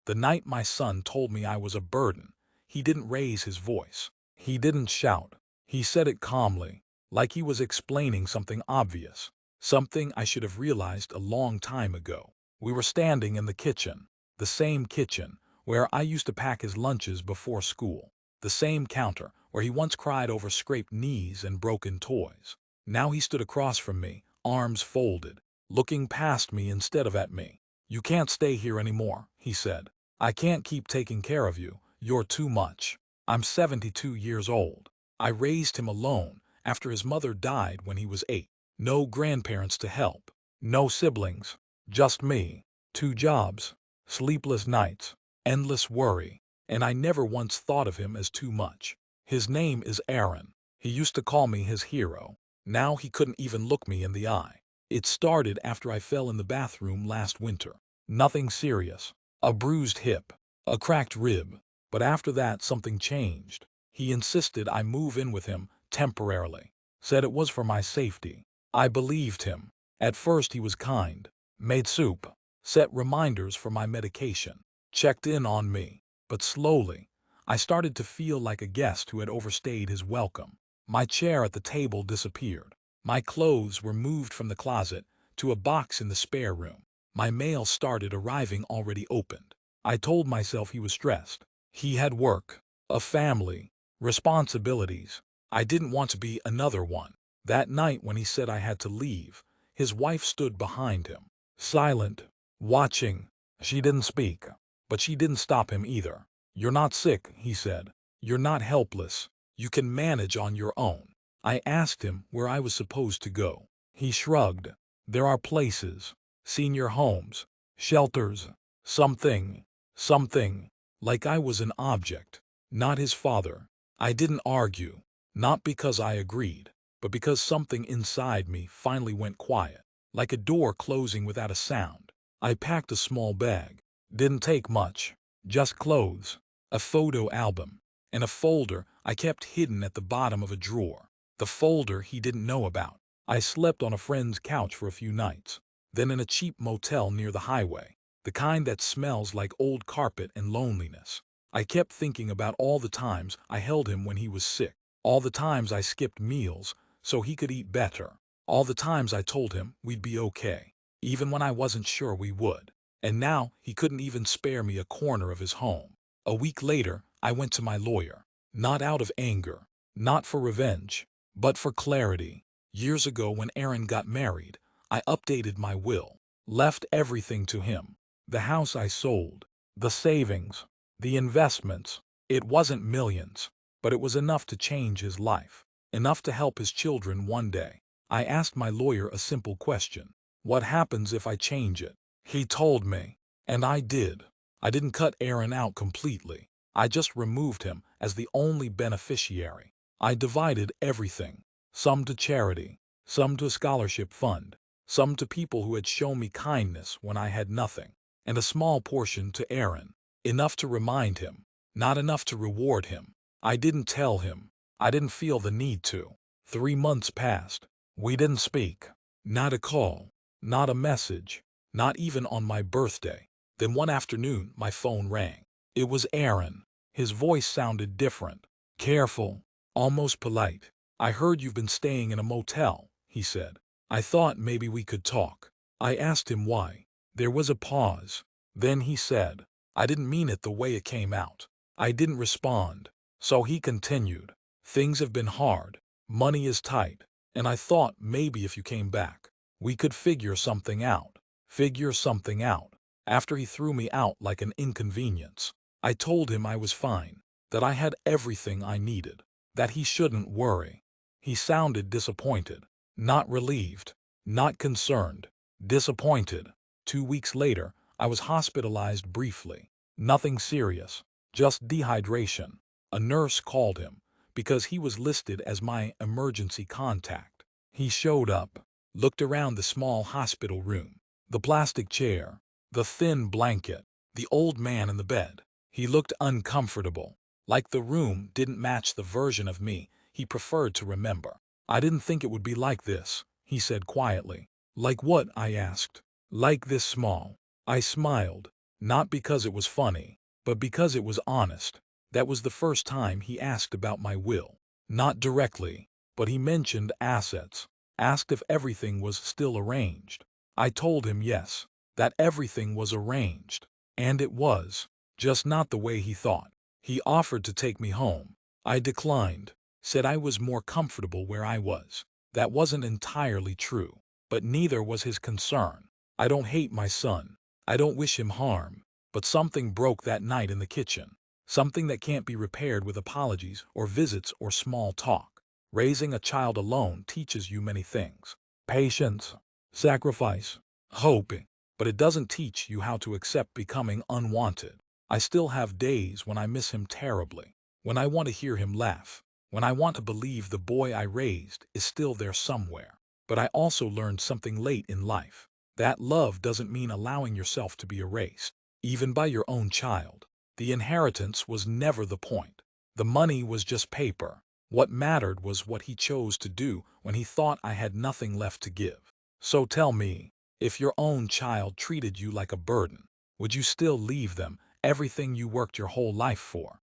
The night my son told me I was a burden, he didn't raise his voice. He didn't shout. He said it calmly, like he was explaining something obvious, something I should have realized a long time ago. We were standing in the kitchen, the same kitchen where I used to pack his lunches before school, the same counter where he once cried over scraped knees and broken toys. Now he stood across from me, arms folded, looking past me instead of at me. "You can't stay here anymore," he said. "I can't keep taking care of you. You're too much. I'm 72 years old. I raised him alone after his mother died when he was 8. No grandparents to help. No siblings. Just me. 2 jobs. Sleepless nights. Endless worry. And I never once thought of him as too much. His name is Aaron. He used to call me his hero. Now he couldn't even look me in the eye. It started after I fell in the bathroom last winter. Nothing serious. A bruised hip. A cracked rib. But after that something changed. He insisted I move in with him temporarily. Said it was for my safety. I believed him. At first he was kind. Made soup. Set reminders for my medication. Checked in on me. But slowly, I started to feel like a guest who had overstayed his welcome. My chair at the table disappeared. My clothes were moved from the closet to a box in the spare room. My mail started arriving already opened. I told myself he was stressed. He had work, a family, responsibilities. I didn't want to be another one. That night when he said I had to leave, his wife stood behind him, silent, watching. She didn't speak, but she didn't stop him either. "You're not sick," he said. "You're not helpless. You can manage on your own." I asked him where I was supposed to go. He shrugged. "There are places, senior homes, shelters, something, something." Like I was an object, not his father. I didn't argue, not because I agreed, but because something inside me finally went quiet, like a door closing without a sound. I packed a small bag. Didn't take much, just clothes, a photo album, and a folder I kept hidden at the bottom of a drawer. The folder he didn't know about. I slept on a friend's couch for a few nights, then in a cheap motel near the highway, the kind that smells like old carpet and loneliness. I kept thinking about all the times I held him when he was sick, all the times I skipped meals so he could eat better, all the times I told him we'd be okay, even when I wasn't sure we would. And now he couldn't even spare me a corner of his home. A week later, I went to my lawyer, not out of anger, not for revenge, but for clarity. Years ago when Aaron got married, I updated my will, left everything to him. The house I sold, the savings, the investments. It wasn't millions, but it was enough to change his life, enough to help his children one day. I asked my lawyer a simple question. What happens if I change it? He told me, and I did. I didn't cut Aaron out completely. I just removed him as the only beneficiary. I divided everything, some to charity, some to a scholarship fund, some to people who had shown me kindness when I had nothing, and a small portion to Aaron, enough to remind him, not enough to reward him. I didn't tell him. I didn't feel the need to. 3 months passed. We didn't speak. Not a call, not a message, not even on my birthday. Then one afternoon my phone rang. It was Aaron. His voice sounded different, careful, almost polite. "I heard you've been staying in a motel," he said. "I thought maybe we could talk." I asked him why. There was a pause. Then he said, "I didn't mean it the way it came out." I didn't respond. So he continued, "Things have been hard. Money is tight. And I thought maybe if you came back, we could figure something out. Figure something out." After he threw me out like an inconvenience, I told him I was fine, that I had everything I needed, that he shouldn't worry. He sounded disappointed, not relieved, not concerned, disappointed. 2 weeks later, I was hospitalized briefly. Nothing serious, just dehydration. A nurse called him because he was listed as my emergency contact. He showed up, looked around the small hospital room, the plastic chair, the thin blanket, the old man in the bed. He looked uncomfortable, like the room didn't match the version of me he preferred to remember. "I didn't think it would be like this," he said quietly. "Like what?" I asked. "Like this small." I smiled. Not because it was funny, but because it was honest. That was the first time he asked about my will. Not directly, but he mentioned assets, asked if everything was still arranged. I told him yes, that everything was arranged. And it was, just not the way he thought. He offered to take me home. I declined, said I was more comfortable where I was. That wasn't entirely true, but neither was his concern. I don't hate my son. I don't wish him harm. But something broke that night in the kitchen. Something that can't be repaired with apologies or visits or small talk. Raising a child alone teaches you many things. Patience, sacrifice, hope, but it doesn't teach you how to accept becoming unwanted. I still have days when I miss him terribly, when I want to hear him laugh, when I want to believe the boy I raised is still there somewhere. But I also learned something late in life. That love doesn't mean allowing yourself to be erased, even by your own child. The inheritance was never the point. The money was just paper. What mattered was what he chose to do when he thought I had nothing left to give. So tell me, if your own child treated you like a burden, would you still leave them everything you worked your whole life for?